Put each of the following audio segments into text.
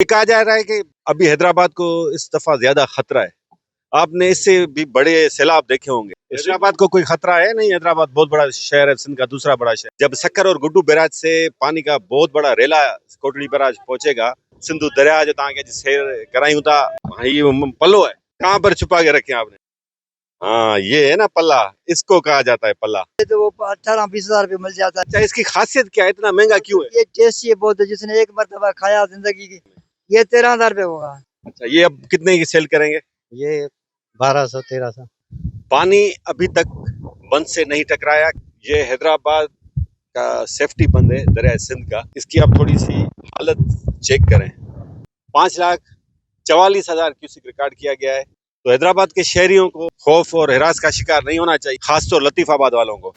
ये कहा जा रहा है कि अभी हैदराबाद को इस दफा ज्यादा खतरा है। आपने इससे भी बड़े सैलाब देखे होंगे। हैदराबाद को कोई खतरा है नहीं। हैदराबाद बहुत बड़ा शहर है, सिंध का दूसरा बड़ा शहर। जब सक्कर और गुड्डू बैराज से पानी का बहुत बड़ा रेला कोटड़ी बैराज पहुंचेगा, सिंधु दरिया जो तव्हांखे शेर करायूं था, ये पल्लो है। कहाँ पर छुपा के रखे आपने? हाँ, ये है ना पल्ला, इसको कहा जाता है पल्ला। ये तो वो 18-20 हजार रुपये मिल जाता है। अच्छा, इसकी खासियत क्या है, इतना महंगा क्यों है? ये टेस्टी है बहुत है, जिसने एक मरतबा खाया जिंदगी की। ये 13 हजार रुपये होगा। अच्छा, ये अब कितने की सेल करेंगे? ये 1200-1300। पानी अभी तक बंद से नहीं टकराया। ये हैदराबाद का सेफ्टी बंद है दरिया सिंध का। इसकी आप थोड़ी सी हालत चेक करें। 5,44,000 क्यूसिक रिकॉर्ड किया गया है। तो हैदराबाद के शहरियों को खौफ और हिरास का शिकार नहीं होना चाहिए, खासतौर लतीफाबाद वालों को।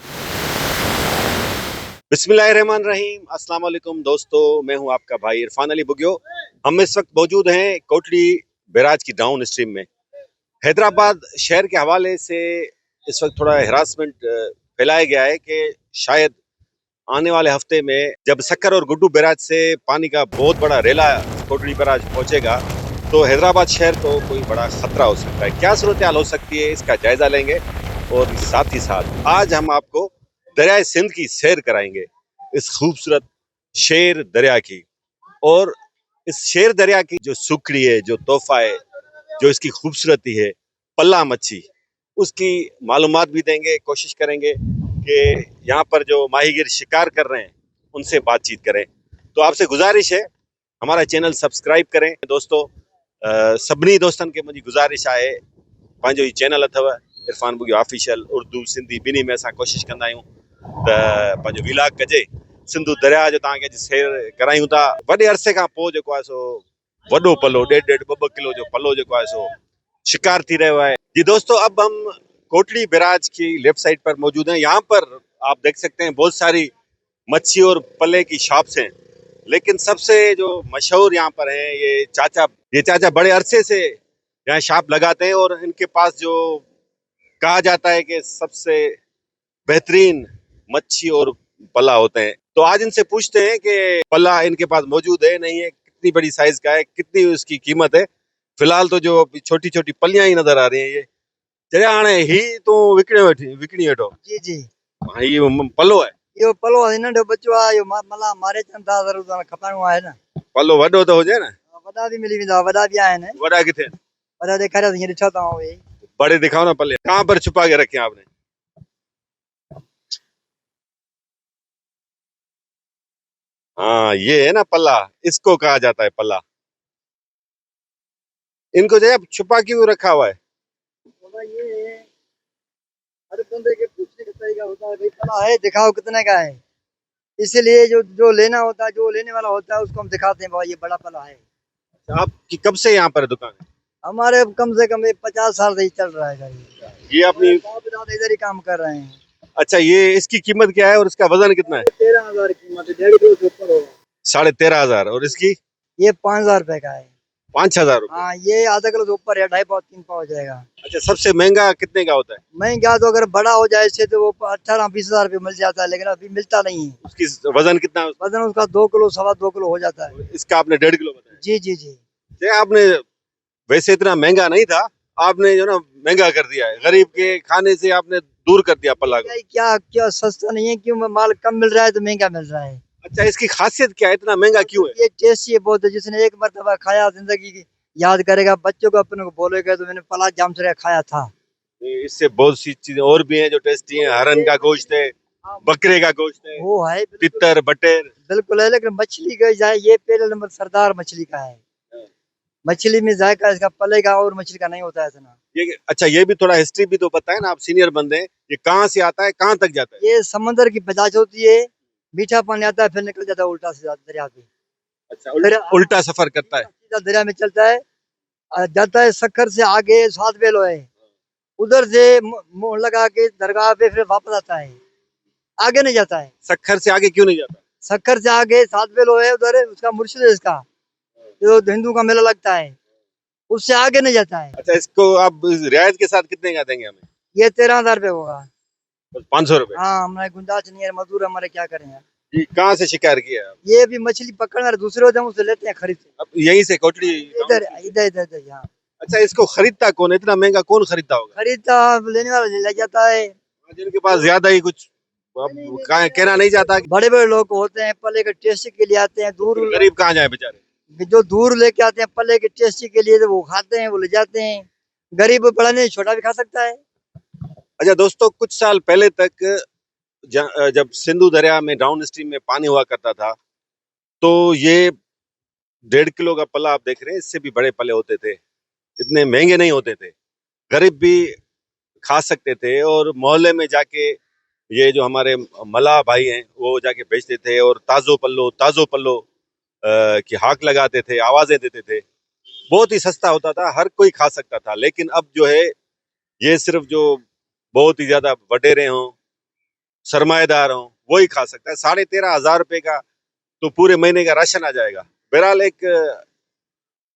बिस्मिल्लाहिर्रहमानिर्रहीम। अस्सलाम वालेकुम दोस्तों, मैं हूं आपका भाई इरफान अली बुगियो। हम इस वक्त मौजूद हैं कोटड़ी बैराज की डाउन स्ट्रीम में। हैदराबाद शहर के हवाले से इस वक्त थोड़ा हिरासमेंट फैलाया गया है कि शायद आने वाले हफ्ते में जब सक्कर और गुड्डू बैराज से पानी का बहुत बड़ा रेला कोटड़ी बैराज पहुंचेगा तो हैदराबाद शहर को कोई बड़ा खतरा हो सकता है। क्या सूरत हाल हो सकती है, इसका जायजा लेंगे और साथ ही साथ आज हम आपको दरिया सिंध की सैर कराएंगे, इस खूबसूरत शेर दरिया की। और इस शेर दरिया की जो सुखड़ी है, जो तोहफा है, जो इसकी खूबसूरती है, पल्ला मच्छी, उसकी मालूमात भी देंगे। कोशिश करेंगे कि यहाँ पर जो माहीगीर शिकार कर रहे हैं उनसे बातचीत करें। तो आपसे गुजारिश है, हमारा चैनल सब्सक्राइब करें। दोस्तों, सभिनी दोस्तनि खे मुंहिंजी गुज़ारिश आहे, पंहिंजो ही चैनल अथव इरफान बुगियो ऑफिशियल, उर्दू सिंधी ॿिन्ही में असां कोशिशि कंदा आहियूं त पंहिंजो विलाग कजे। सिंधु दरिया जो तव्हांखे अॼु सैर करायूं था। वॾे अरसे खां पोइ जेको आहे सो वॾो पलो, 1.5-2 किलो जो पलो जेको आहे सो शिकार थी रहो है। जी दोस्तों, अब हम कोटड़ी बैराज की लेफ्ट साइड पर मौजूद हैं। यहाँ पर आप देख सकते हैं बहुत सारी मच्छी और पल्ले की शॉप्स हैं, लेकिन सबसे जो मशहूर यहाँ पर है ये चाचा बड़े अरसे से यहाँ शॉप लगाते हैं और इनके पास जो कहा जाता है कि सबसे बेहतरीन मच्छी और पल्ला होते हैं। तो आज इनसे पूछते हैं कि पल्ला इनके पास मौजूद है नहीं है, कितनी बड़ी साइज का है, कितनी उसकी कीमत है। फिलहाल तो जो छोटी छोटी पलियां ही नजर आ रही हैं। ये चलिए हाणे ही तो विकणी वेठो। जी जी, हाँ, ये पल्लो है। यो पलो आहे, नंढो बच्चो आहे, यो मला मारे चवनि था ज़रूरु खपाइणो आहे न। पल्लो वॾो तो हुजे न। वॾा बि मिली वेंदा, वॾा बि आहिनि। वॾा किथे? वॾा ॾेखारियो हीअं ॾिठो तव्हां उहे। बड़े दिखाओ ना पल्ले, कहाँ पर छुपा के रखे हैं आपने? हाँ, ये है ना पल्ला, इसको कहा जाता है पल्ला। इनको जो है छुपा क्यों रखा हुआ है? ये है, हर बंदे के पूछने का तरीका होता है, भाई पला है दिखाओ कितने का है। इसीलिए जो जो लेना होता है, जो लेने वाला होता है, उसको हम दिखाते हैं, भाई ये बड़ा पला है। आपकी कब से यहाँ पर दुकान है? हमारे कम से कम 50 साल से ही चल रहा है गाड़ी। ये अपनी। बाप दादा इधर ही काम कर रहे हैं। अच्छा, ये इसकी कीमत क्या है और इसका वजन कितना है? 13 हजार कीमत है, 1.5 किलो से ऊपर होगा। 13,500। और इसकी? ये 5 हजार रुपए का है। 5,000 रुपये। हाँ, ये आधा किलो से ऊपर है, 2.5 पाव 3 पाव हो जाएगा। अच्छा, सबसे महंगा कितने का होता है? महंगा तो अगर बड़ा हो जाए इससे तो वो 18-20 हजार रुपये मिल जाता है, लेकिन अभी मिलता नहीं है। उसकी वजन कितना है? वजन उसका 2 किलो 2.25 किलो हो जाता है। इसका आपने 1.5 किलो बताया। जी जी जी। ये आपने वैसे इतना महंगा नहीं था, आपने जो ना महंगा कर दिया है। गरीब के खाने से आपने दूर कर दिया पल्ला को। क्या क्या सस्ता नहीं है, क्यों माल कम मिल रहा है तो महंगा मिल रहा है। अच्छा, इसकी खासियत क्या है, इतना महंगा क्यों है? ये टेस्टी है बहुत है, जिसने एक मरतबा खाया जिंदगी की याद करेगा। बच्चों को अपने को बोलेगा तो मैंने पला जाम से खाया था। इससे बहुत सी चीजें और भी हैं जो टेस्टी हैं। हरन का गोश्त है, बकरे का गोश्त है, वो है तितर बटेर। बिल्कुल है, लेकिन मछली का जाए ये पहले नंबर सरदार मछली का है। मछली में जायका इसका पलेगा और मछली का नहीं होता है इतना। ये अच्छा, ये भी थोड़ा हिस्ट्री भी तो बताए ना, आप सीनियर बंदे हैं। ये कहाँ से आता है, कहाँ तक जाता है? ये समंदर की पैदाश होती है, मीठा पानी आता है फिर निकल जाता है उल्टा से दरिया पे। अच्छा, उल्टा सफर करता है। सीधा दरिया में चलता है, जाता है सक्खर से आगे 7 बेलो है, उधर से मुंह लगा के दरगाह पे फिर वापस आता है, आगे नहीं जाता है। सक्खर से आगे क्यों नहीं जाता? सक्खर से आगे 7 बेलो है, उधर उसका मुर्शिद है इसका, जो हिंदू का मेला लगता है, उससे आगे नहीं जाता है। अच्छा, इसको आप रियायत के साथ कितने का देंगे हमें? ये 13 हजार रुपये होगा। 500 रुपए। हाँ, हमारे गुंजाइश नहीं है, मजदूर हमारे क्या करें यार। ये कहाँ से शिकार किया आप? ये भी मछली पकड़ने वाले दूसरे होते हैं, उससे लेते हैं खरीद के। अब यहीं से कोटड़ी इधर इधर इधर इधर यहाँ अच्छा, इसको खरीदता कौन है? इतना महंगा कौन खरीदता होगा? खरीदता, लेने वाला ले जाता है। जिनके पास ज्यादा ही कुछ अब कहना नहीं चाहता कि बड़े बड़े लोग होते हैं, पल्ले के टेस्ट के लिए आते हैं दूर, गरीब कहाँ जाए बेचारे। जो दूर लेके आते हैं पल्ले के टेस्ट के लिए, तो वो खाते हैं, वो ले जाते हैं। गरीब बड़ा नहीं, छोटा भी खा सकता है। अच्छा दोस्तों, कुछ साल पहले तक जब सिंधु दरिया में डाउन स्ट्रीम में पानी हुआ करता था, तो ये 1.5 किलो का पला आप देख रहे हैं, इससे भी बड़े पले होते थे। इतने महंगे नहीं होते थे, गरीब भी खा सकते थे। और मोहल्ले में जाके ये जो हमारे मल्लाह भाई हैं वो जाके बेचते थे और ताजो पल्लो की हाक लगाते थे, आवाजें देते थे। बहुत ही सस्ता होता था, हर कोई खा सकता था। लेकिन अब जो है ये सिर्फ जो बहुत ही ज्यादा वडेरे हों, सरमाएदार हों, वही खा सकता है। 13,500 रुपए का तो पूरे महीने का राशन आ जाएगा। बहरहाल एक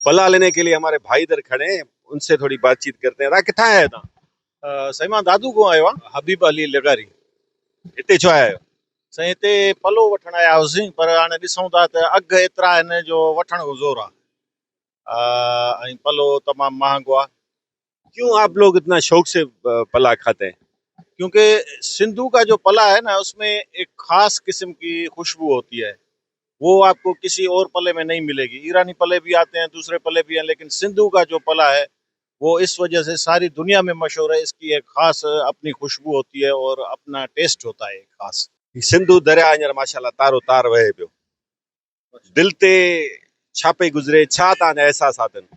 पला लेने के लिए हमारे भाई इधर खड़े हैं, उनसे थोड़ी बातचीत करते हैं। किथा है था साईं दादू को आयो आहे हबीब अली लगारी। इतने छो आया साईं हिते पलो वठण आया हुआसीं, पर हाणे ॾिसूं था त अघु एतिरा आहिनि जो वठण जो ज़ोर आहे। ऐं पलो तमामु महांगो आहे, क्यों आप लोग इतना शौक से पला खाते हैं? क्योंकि सिंधु का जो पला है ना, उसमें एक खास किस्म की खुशबू होती है, वो आपको किसी और पले में नहीं मिलेगी। ईरानी पले भी आते हैं, दूसरे पले भी हैं, लेकिन सिंधु का जो पला है वो इस वजह से सारी दुनिया में मशहूर है। इसकी एक खास अपनी खुशबू होती है और अपना टेस्ट होता है एक खास। सिंधु दरिया हींअर माशाल्लाह तारो तार वहे पियो। दिल ते छा पई गुज़रे, छा तव्हांजा अहसास अथनि?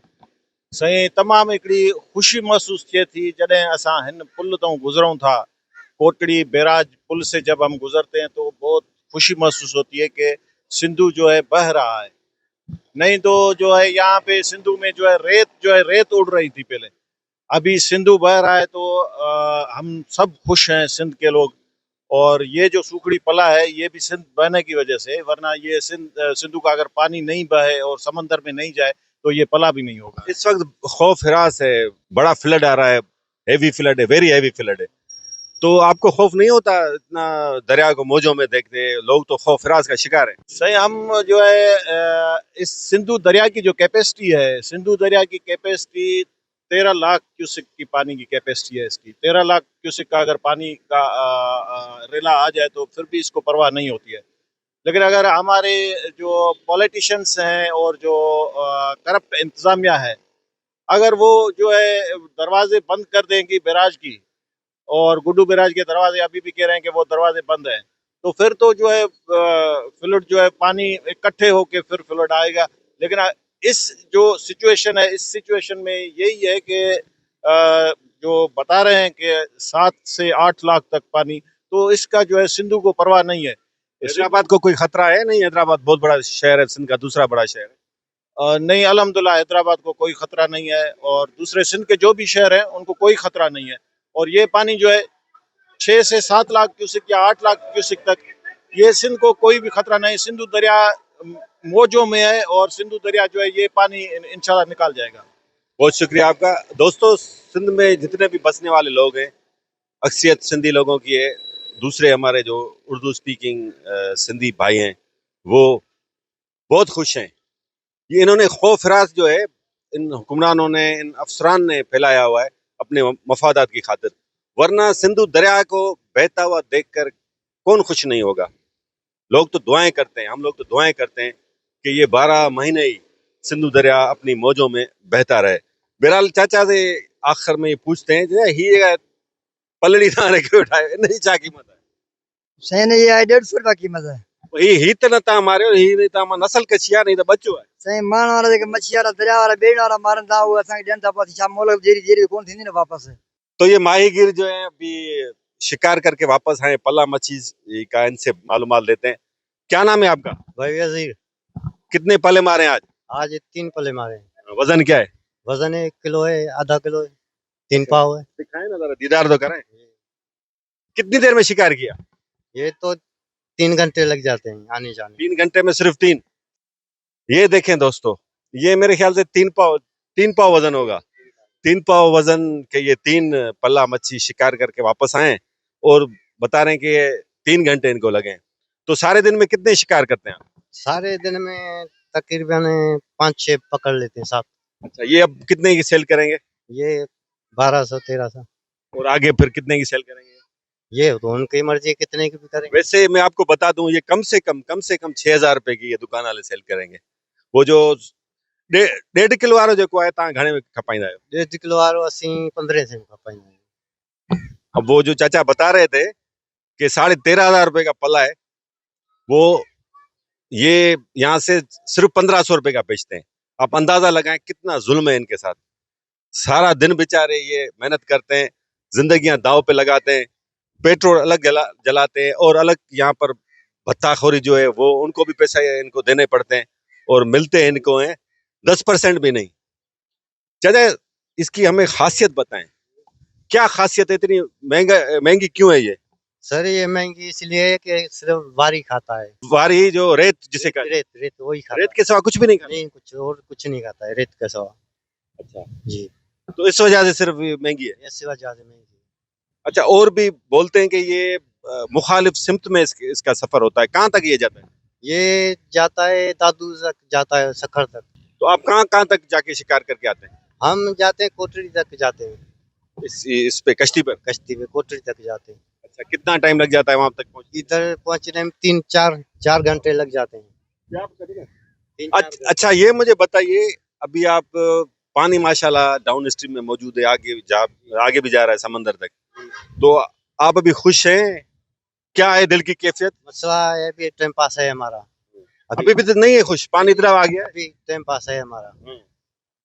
साईं तमामु हिकिड़ी ख़ुशी महसूस थिए थी जॾहिं असां हिन पुल तां गुज़रूं था। कोटड़ी बैराज पुल से जब हम गुजरते हैं तो बहुत खुशी महसूस होती है कि सिंधु जो है बह रहा है। नहीं तो जो है यहाँ पे सिंधु में जो है रेत उड़ रही थी पहले, अभी सिंधु बह रहा है तो हम सब खुश हैं सिंध के लोग। और ये जो सूखड़ी पला है ये भी सिंध बहने की वजह से, वरना ये सिंधु का अगर पानी नहीं बहे और समंदर में नहीं जाए तो ये पला भी नहीं होगा। इस वक्त खौफ हिरास है, बड़ा फ्लड आ रहा है, हेवी फ्लड है, वेरी हेवी फ्लड है। तो आपको खौफ नहीं होता इतना दरिया को मौजों में देखते? लोग तो खौफ हिरास का शिकार है। सही, हम जो है इस सिंधु दरिया की जो कैपेसिटी है, सिंधु दरिया की कैपेसिटी 13 लाख क्यूसिक की पानी की कैपेसिटी है इसकी। 13 लाख क्यूसिक का अगर पानी का रेला आ जाए तो फिर भी इसको परवाह नहीं होती है। लेकिन अगर हमारे जो पॉलिटिशियंस हैं और जो करप्ट इंतजामिया है, अगर वो जो है दरवाजे बंद कर देंगी बैराज की, और गुड्डू बैराज के दरवाजे अभी भी कह रहे हैं कि वो दरवाजे बंद हैं, तो फिर तो जो है फ्लड जो है पानी इकट्ठे होके फिर फ्लड आएगा। लेकिन इस जो सिचुएशन है, इस सिचुएशन में यही है कि जो बता रहे हैं कि 7 से 8 लाख तक पानी, तो इसका जो है सिंधु को परवाह नहीं है। हैदराबाद को कोई खतरा है नहीं? हैदराबाद बहुत बड़ा शहर है, सिंध का दूसरा बड़ा शहर है। नहीं, अल्हम्दुलिल्लाह हैदराबाद को कोई खतरा नहीं है, और दूसरे सिंध के जो भी शहर हैं उनको कोई खतरा नहीं है। और ये पानी जो है 6 से 7 लाख क्यूसिक या 8 लाख क्यूसिक तक, ये सिंध को कोई भी खतरा नहीं। सिंधु दरिया मौजों में है और सिंधु दरिया जो है ये पानी इंशाल्लाह निकाल जाएगा। बहुत शुक्रिया आपका। दोस्तों, सिंध में जितने भी बसने वाले लोग हैं, अक्सरियत सिंधी लोगों की है। दूसरे हमारे जो उर्दू स्पीकिंग सिंधी भाई हैं वो बहुत खुश हैं। ये इन्होंने खौफ हिरास जो है इन हुक्मरानों ने, इन अफसरान ने फैलाया हुआ है अपने मफादात की खातिर। वरना सिंधु दरिया को बहता हुआ देखकर कौन खुश नहीं होगा। लोग तो दुआएं करते हैं, हम लोग तो दुआएं करते हैं कि ये 12 महीने ही सिंधु दरिया अपनी मौजों में बहता रहे। बहरहाल चाचा से आखिर में ये पूछते हैं जो ही पलड़ी ना रखे उठाए नहीं चा कीमत है सही ये है 150 रुपया कीमत है। ही तो न ता मारियो, ही नहीं ता नस्ल कछिया नहीं तो बच्चो है। सही मान वाला जेके मछिया वाला दरिया वाला बेड़ वाला मारन था, वो असां के ॾियनि था, पोइ छा मोल जेरी जेरी कोन थींदी न वापस। तो ये माहीगीर जो है अभी शिकार करके वापस आए, पला मछली का इनसे मालूमात लेते हैं। क्या नाम है आपका? भाई वजीर। कितने पले मारे आज? आज 3 पले मारे हैं। वजन क्या है? वजन 1 किलो है, आधा किलो है, 3 पाव है। दिखाएं ना जरा, दीदार तो करें। कितनी देर में शिकार किया? ये तो 3 घंटे लग जाते हैं आने जाने। 3 घंटे में सिर्फ 3? ये देखें दोस्तों, ये मेरे ख्याल से 3 पाव वजन होगा। 3 पाव वजन के ये 3 पल्ला मच्छी शिकार करके वापस आए और बता रहे हैं कि 3 घंटे इनको लगे। तो सारे दिन में कितने शिकार करते हैं आप? सारे दिन में तकरीबन 5-6 पकड़ लेते हैं, 7। अच्छा, ये अब कितने की सेल करेंगे ये 1200-1300। और आगे फिर कितने की सेल करेंगे? ये तो उनकी मर्जी है, कितने की भी करेंगे। वैसे मैं आपको बता दूं, ये कम से कम 6,000 रुपए की ये दुकान वाले सेल करेंगे। वो जो 1.5 किलो वारो जेको आहे तव्हां घणे में खपाईंदा आहियो? 1.5 किलो वारो असीं 1500 में खपाईंदा आहियूं। अब वो जो चाचा बता रहे थे कि 13,500 रुपए का पला है, वो ये यहाँ से सिर्फ 1,500 रुपए का बेचते हैं। आप अंदाजा लगाएं कितना जुल्म है इनके साथ। सारा दिन बेचारे ये मेहनत करते हैं, जिंदगियां दांव पे लगाते हैं, पेट्रोल अलग जलाते हैं और अलग यहाँ पर भत्ताखोरी जो है वो उनको भी पैसा इनको देने पड़ते हैं और मिलते हैं इनको हैं 10% भी नहीं। चाचा, इसकी हमें खासियत बताएं, क्या खासियत है, इतनी महंगी क्यों है ये? सर ये महंगी इसलिए है कि सिर्फ वारी खाता है। वारी जो रेत जिसे कहते रेत रेत वही हैं, खाता रेत के सिवा कुछ भी नहीं है। खाता? नहीं, कुछ और कुछ नहीं खाता है रेत के सिवा। अच्छा, जी, तो इस वजह से सिर्फ ये महंगी है। ये सिवा ज्यादा महंगी है। अच्छा, और भी बोलते हैं कि ये मुखालिफ सिमत में इसका सफर होता है, कहाँ तक ये जाता है? ये जाता है दादू तक, जाता है सखर तक। तो आप कहाँ कहाँ तक जाके शिकार करके आते हैं? हम जाते हैं कोटरी तक जाते हैं, इस पे कश्ती पर? कश्ती पे कोटरी तक जाते हैं। अच्छा, कितना टाइम लग जाता है वहां तक पहुंचने? इधर पहुंचने में 3-4 घंटे लग जाते हैं। 3-4 अच्छा, ये मुझे बताइए, अभी आप पानी माशाल्लाह डाउन स्ट्रीम में मौजूद है, आगे भी जा रहा है समंदर तक, तो आप अभी खुश हैं? क्या है दिल की कैफियत? मसला है अभी टाइम पास है हमारा। अभी भी तो नहीं है खुश, पानी इतना आ गया है, अभी टाइम पास है हमारा,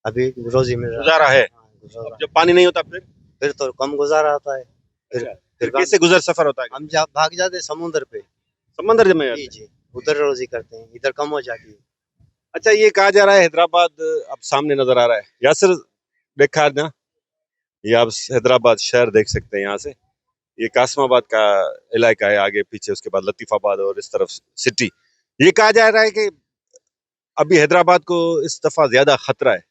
अभी रोजी मिल रहा गुजारा है। हाँ, गुजारा। अब जब पानी नहीं होता फिर तो कम गुजारा होता है। फिर कैसे गुजर सफर होता है? हम भाग जाते हैं समुद्र पे। समंदर में? जी जी, उधर रोजी करते हैं, इधर कम हो जाती है। अच्छा, ये कहा जा रहा है हैदराबाद अब सामने नजर आ रहा है, यासिर देखा ना, ये आप हैदराबाद शहर देख सकते हैं यहाँ से। ये कासमाबाद का इलाका है आगे पीछे, उसके बाद लतीफाबाद और इस तरफ सिटी। ये कहा जा रहा है कि अभी हैदराबाद को इस दफा ज्यादा खतरा है।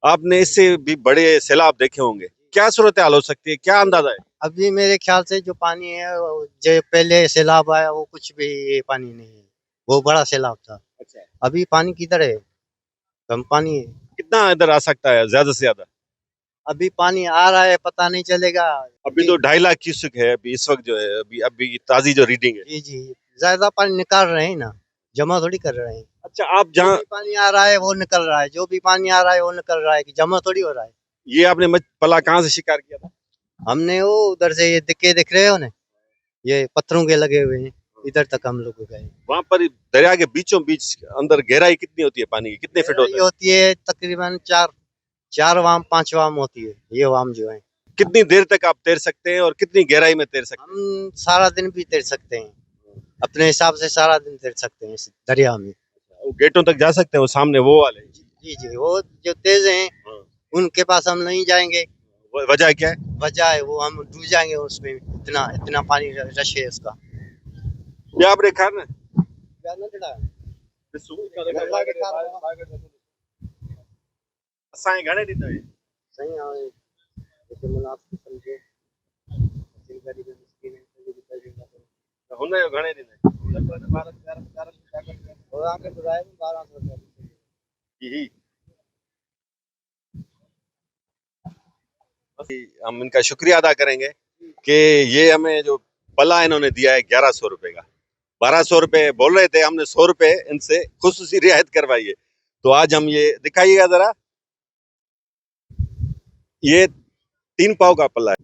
आपने इससे भी बड़े सैलाब देखे होंगे, क्या सूरत हाल हो सकती है, क्या अंदाजा है? अभी मेरे ख्याल से जो पानी है जो पहले सैलाब आया वो कुछ भी ये पानी नहीं है, वो बड़ा सैलाब था। अच्छा, अभी पानी किधर है? कम पानी है। कितना इधर आ सकता है ज्यादा से ज्यादा? अभी पानी आ रहा है, पता नहीं चलेगा। अभी तो 2.5 लाख क्यूसेक है अभी इस वक्त जो है, अभी ताजी जो रीडिंग है। जी जी, ज्यादा पानी निकाल रहे हैं ना, जमा थोड़ी कर रहे हैं। अच्छा, आप जहाँ पानी आ रहा है वो निकल रहा है, जो भी पानी आ रहा है वो निकल रहा है, कि जमा थोड़ी हो रहा है। ये आपने पला कहाँ से शिकार किया था? हमने वो उधर से ये दिख रहे हो ना, ये पत्थरों के लगे हुए हैं, इधर तक हम लोग गए। वहां पर दरिया के बीचों बीच अंदर गहराई कितनी होती है पानी की, कितने फीट ये होती है तकरीबन 4 वाम 5 वाम होती है ये वाम जो है। कितनी देर तक आप तैर सकते हैं और कितनी गहराई में तैर सकते हैं? हम सारा दिन भी तैर सकते हैं, अपने हिसाब से सारा दिन तैर सकते हैं इस दरिया में। वो गेटों तक जा सकते हैं, वो सामने वो वाले? जी जी, वो जो तेज हैं उनके पास हम नहीं जाएंगे। वजह क्या है? वजह है वो हम डूब जाएंगे उसमें, इतना इतना पानी रश है उसका। ये आपने खा ना असांजे घणे ॾींदा आहिनि? सही आहे, जेके मुनासिब समझे, जिन गरीब मिस्किन हैं उनके भी ॾींदा करो। हुन जो घणे ॾींदा आहिनि? और आके बुलाए 1200 रुपया। ही हम इनका शुक्रिया अदा करेंगे कि ये हमें जो पला इन्होंने दिया है 1100 रुपए का। 1200 रुपए बोल रहे थे, हमने 100 रुपए इनसे खुसूसी रियायत करवाई है। तो आज हम ये दिखाइएगा जरा, ये 3 पाव का पला है।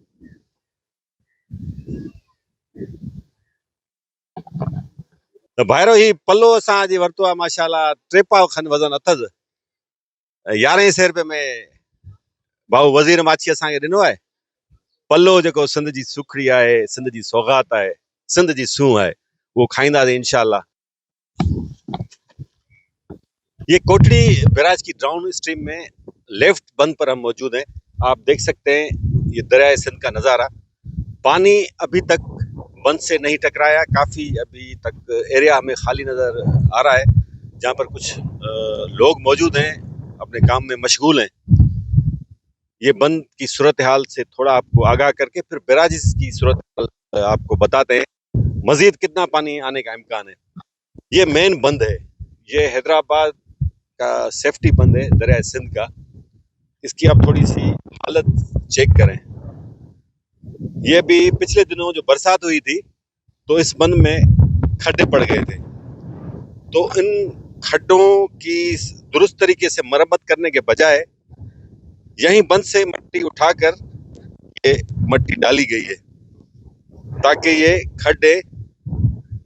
त भाइरो ही पल्लो असां अॼु वरितो आहे माशाल्लाह 3 पाव खनि वज़न अथसि। 1100 रुपए में भाऊ वज़ीर माछी असांखे ॾिनो आहे। पल्लो जेको सिंध जी सुखड़ी आहे, सिंध जी सौगात आहे, सिंध जी सूंह आहे, वो खाईंदासीं इंशाल्लाह। ये कोटड़ी बैराज की डाउन स्ट्रीम में लेफ्ट बंद पर हम मौजूद हैं। आप देख सकते हैं ये दरिया सिंध का नज़ारा। पानी अभी तक बंद से नहीं टकराया, काफ़ी अभी तक एरिया हमें खाली नज़र आ रहा है, जहाँ पर कुछ लोग मौजूद हैं, अपने काम में मशगूल हैं। ये बंद की सूरत हाल से थोड़ा आपको आगाह करके फिर बैराज की सूरत हाल आपको बताते हैं। मजीद कितना पानी आने का इम्कान है। ये मेन बंद है, ये हैदराबाद का सेफ्टी बंद है दरिया सिंध का। इसकी आप थोड़ी सी हालत चेक करें। ये भी पिछले दिनों जो बरसात हुई थी तो इस बंद में खड्डे पड़ गए थे, तो इन खड्डों की दुरुस्त तरीके से मरम्मत करने के बजाय यहीं बंद से मट्टी उठाकर ये मट्टी डाली गई है ताकि ये खड्डे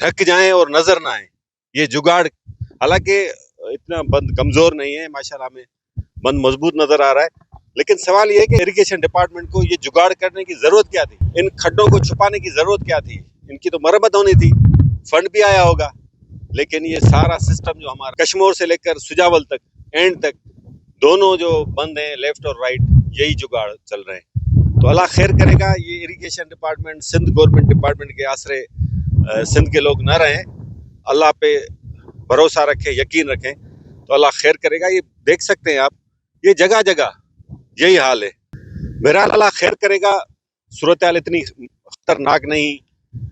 ढक जाएं और नजर ना आए। ये जुगाड़, हालांकि इतना बंद कमजोर नहीं है, माशाल्लाह में बंद मजबूत नजर आ रहा है, लेकिन सवाल ये है कि इरिगेशन डिपार्टमेंट को ये जुगाड़ करने की जरूरत क्या थी? इन खड्डों को छुपाने की जरूरत क्या थी? इनकी तो मरम्मत होनी थी, फंड भी आया होगा, लेकिन ये सारा सिस्टम जो हमारा कश्मीर से लेकर सुजावल तक एंड तक दोनों जो बंद हैं, लेफ्ट और राइट, यही जुगाड़ चल रहे हैं। तो अल्लाह खैर करेगा। ये irrigation department Sindh government department के आसरे सिंध के लोग न रहें, अल्लाह पे भरोसा रखें, यकीन रखें, तो अल्लाह खैर करेगा। ये देख सकते हैं आप, ये जगह जगह यही हाल है। बहरहाल अल्लाह खैर करेगा। सूरत हाल इतनी खतरनाक नहीं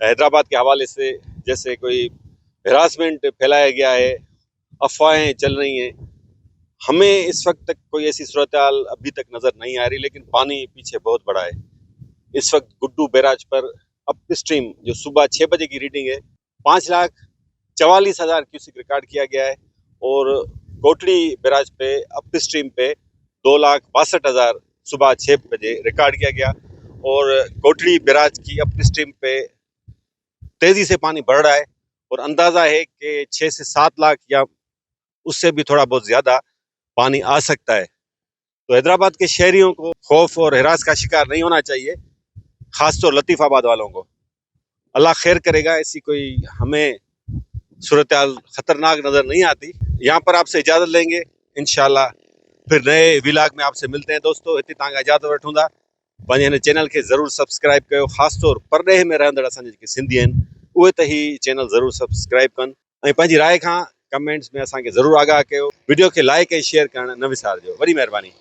हैदराबाद के हवाले से, जैसे कोई हरासमेंट फैलाया गया है, अफवाहें चल रही हैं। हमें इस वक्त तक कोई ऐसी सूरत हाल अभी तक नज़र नहीं आ रही, लेकिन पानी पीछे बहुत बड़ा है। इस वक्त गुड्डू बैराज पर अप स्ट्रीम जो सुबह 6 बजे की रीडिंग है 5,44,000 क्यूसिक रिकॉर्ड किया गया है, और कोटड़ी बैराज पे अप स्ट्रीम पे 2,62,000 सुबह 6 बजे रिकॉर्ड किया गया। और कोटड़ी बैराज की अप स्ट्रीम पे तेजी से पानी बढ़ रहा है, और अंदाजा है कि 6 से 7 लाख या उससे भी थोड़ा बहुत ज्यादा पानी आ सकता है। तो हैदराबाद के शहरियों को खौफ और हिरास का शिकार नहीं होना चाहिए, खासतौर लतीफाबाद वालों को। अल्लाह खैर करेगा। ऐसी कोई हमें सूरत हाल खतरनाक नजर नहीं आती। यहाँ पर आपसे इजाजत लेंगे, इंशाल्लाह फिर नए व्लॉग में आपसे मिलते हैं। दोस्तों हिते तव्हांखां इजाज़त वठूं था। पंहिंजे हिन चैनल के ज़रूर सब्सक्राइब कयो, ख़ासतौर परॾेह में रहंदड़ असांजे जेके सिंधी आहिनि उहे त ही चैनल ज़रूर सब्सक्राइब कनि, ऐं पंहिंजी राय खां कमेंट्स में असांखे ज़रूर आगाह कयो। वीडियो खे लाइक ऐं शेयर करणु न विसारिजो। वॾी महिरबानी।